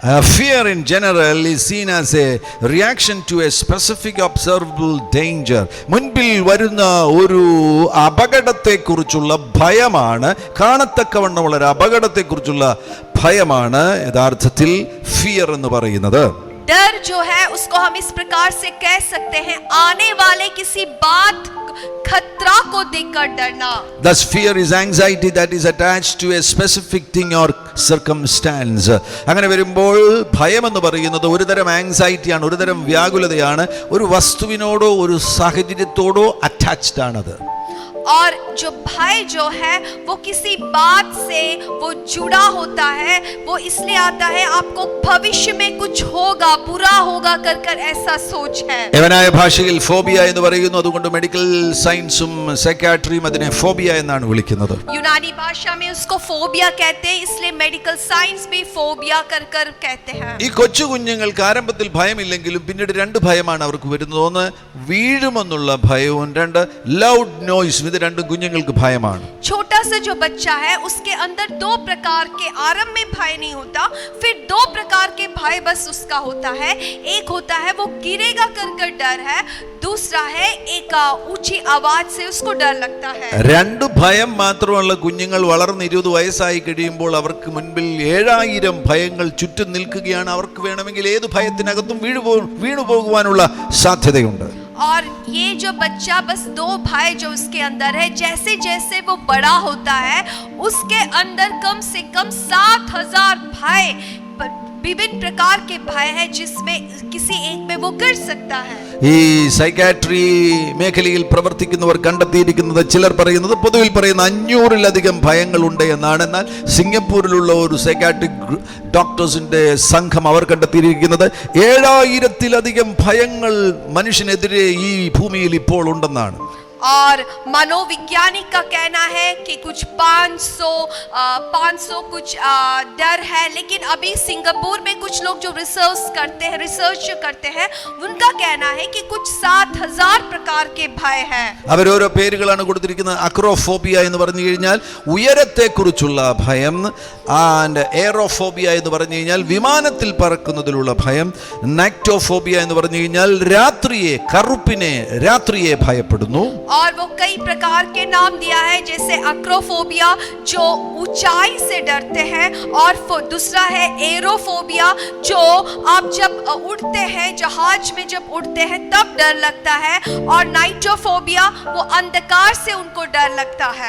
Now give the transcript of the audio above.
Fear in general is seen as a reaction to a specific observable danger. മുൻപിൽ വരുന്ന ഒരു അപകടത്തെക്കുറിച്ചുള്ള ഭയമാണ്, കാണത്തക്കവണ്ണമുള്ള ഒരു അപകടത്തെക്കുറിച്ചുള്ള ഭയമാണ് യഥാർത്ഥത്തിൽ ഫിയർ എന്ന് പറയുന്നത്. डर जो है उसको हम इस प्रकार से कह सकते हैं, आने वाले किसी बात खतरा को देखकर डरना. Thus fear is anxiety that is attached to a specific thing or circumstance. അങ്ങനെ വരുമ്പോൾ ഭയം എന്ന് പറയുന്നത് ഒരുതരം ആങ്സൈറ്റിയാണ്, ഒരുതരം വ്യാകുലതയാണ്, ഒരു വസ്തുവിനോടോ ഒരു സാഹചര്യത്തോടോ അറ്റാച്ച്ഡ് ആണത്. और जो भय जो है वो किसी बात से वो जुड़ा होता है, वो इसलिए आता है आपको भविष्य में कुछ होगा, बुरा होगा कर ऐसा सोच है. യവനായ ഭാഷയിൽ ഫോബിയ എന്ന് പറയുന്നു, അതുകൊണ്ട് മെഡിക്കൽ സയൻസും സൈക്യാട്രിയും അതിനെ ഫോബിയ എന്നാണ് വിളിക്കുന്നത്. यूनानी भाषा में उसको फोबिया कहते हैं, इसलिए मेडिकल साइंस भी फोबिया कर कहते हैं. ഈ കൊച്ചു കുഞ്ഞുങ്ങൾക്ക് ആരംഭത്തിൽ ഭയമില്ലെങ്കിലും പിന്നീട് രണ്ട് ഭയമാണ് അവർക്ക് വരുന്നത്. ഒന്ന് വീഴുമെന്നുള്ള ഭയവും, രണ്ട് ലൗഡ് നോയ്സ്. ഇത് രണ്ടും കുഞ്ഞുങ്ങൾക്ക് ഭയമാണ്. छोटा सा जो बच्चा है उसके अंदर दो प्रकार के आरंभ में भय नहीं होता, फिर दो प्रकार के भय बस उसका होता है. एक होता है वो गिरेगा कर डर है, दूसरा है एक ऊंची आवाज से उसको डर लगता है. രണ്ട് ഭയം മാത്രമുള്ള കുഞ്ഞുങ്ങൾ വളർന്ന് 20 വയസ്സായി കഴിയുമ്പോൾ അവർക്ക് മുൻപിൽ 7000 ഭയങ്ങൾ ചുറ്റും നിൽക്കുകയാണ്. അവർക്ക് വേണമെങ്കിൽ ഏത് ഭയത്തിനകത്തും വീണു പോകുവാനുള്ള സാധ്യതയുണ്ട്. और ये जो बच्चा बस दो भय जो उसके अंदर है, जैसे जैसे वो बड़ा होता है उसके अंदर कम से कम 7000 भय, विभिन्न प्रकार के भय है जिसमें किसी एक में वो कर सकता है. ഈ സൈക്യാട്രി മേഖലയിൽ പ്രവർത്തിക്കുന്നവർ കണ്ടെത്തിയിരിക്കുന്നത്, ചിലർ പറയുന്നത്, പൊതുവിൽ പറയുന്ന 500-ലധികം ഭയങ്ങളുണ്ട് എന്നാണ്. എന്നാൽ സിംഗപ്പൂരിലുള്ള ഒരു സൈക്യാട്രിക് ഡോക്ടേഴ്സിന്റെ സംഘം അവർ കണ്ടെത്തിയിരിക്കുന്നത് 7000-ലധികം ഭയങ്ങൾ മനുഷ്യനെതിരെ ഈ ഭൂമിയിൽ ഇപ്പോൾ ഉണ്ടെന്നാണ്. और मनोविज्ञानिक का कहना है कि कुछ 500 कुछ डर है. लेकिन अभी सिंगापुर में कुछ लोग जो रिसर्च करते हैं उनका कहना है कि कुछ 7000 प्रकार के भय हैं. അവരോരോ പേരുകളാണ് കൊടുത്തിരിക്കുന്നത്. അക്രോഫോബിയ എന്ന് പറഞ്ഞു കഴിഞ്ഞാൽ ഉയരത്തെക്കുറിച്ചുള്ള ഭയം, ആൻഡ് എയറോഫോബിയ എന്ന് പറഞ്ഞു കഴിഞ്ഞാൽ വിമാനത്തിൽ പറക്കുന്നതിലുള്ള ഭയം, നൈക്ടോഫോബിയ എന്ന് പറഞ്ഞു കഴിഞ്ഞാൽ കറുപ്പിനെ രാത്രിയെ ഭയപ്പെടുന്നു. और वो कई प्रकार के नाम दिया है, जैसे अक्रोफोबिया जो ऊंचाई से डरते हैं, और दूसरा है एरोफोबिया जो आप जब उड़ते हैं, जहाज में जब उड़ते हैं तब डर लगता है, और नाइट्रोफोबिया वो अंधकार से उनको डर लगता है.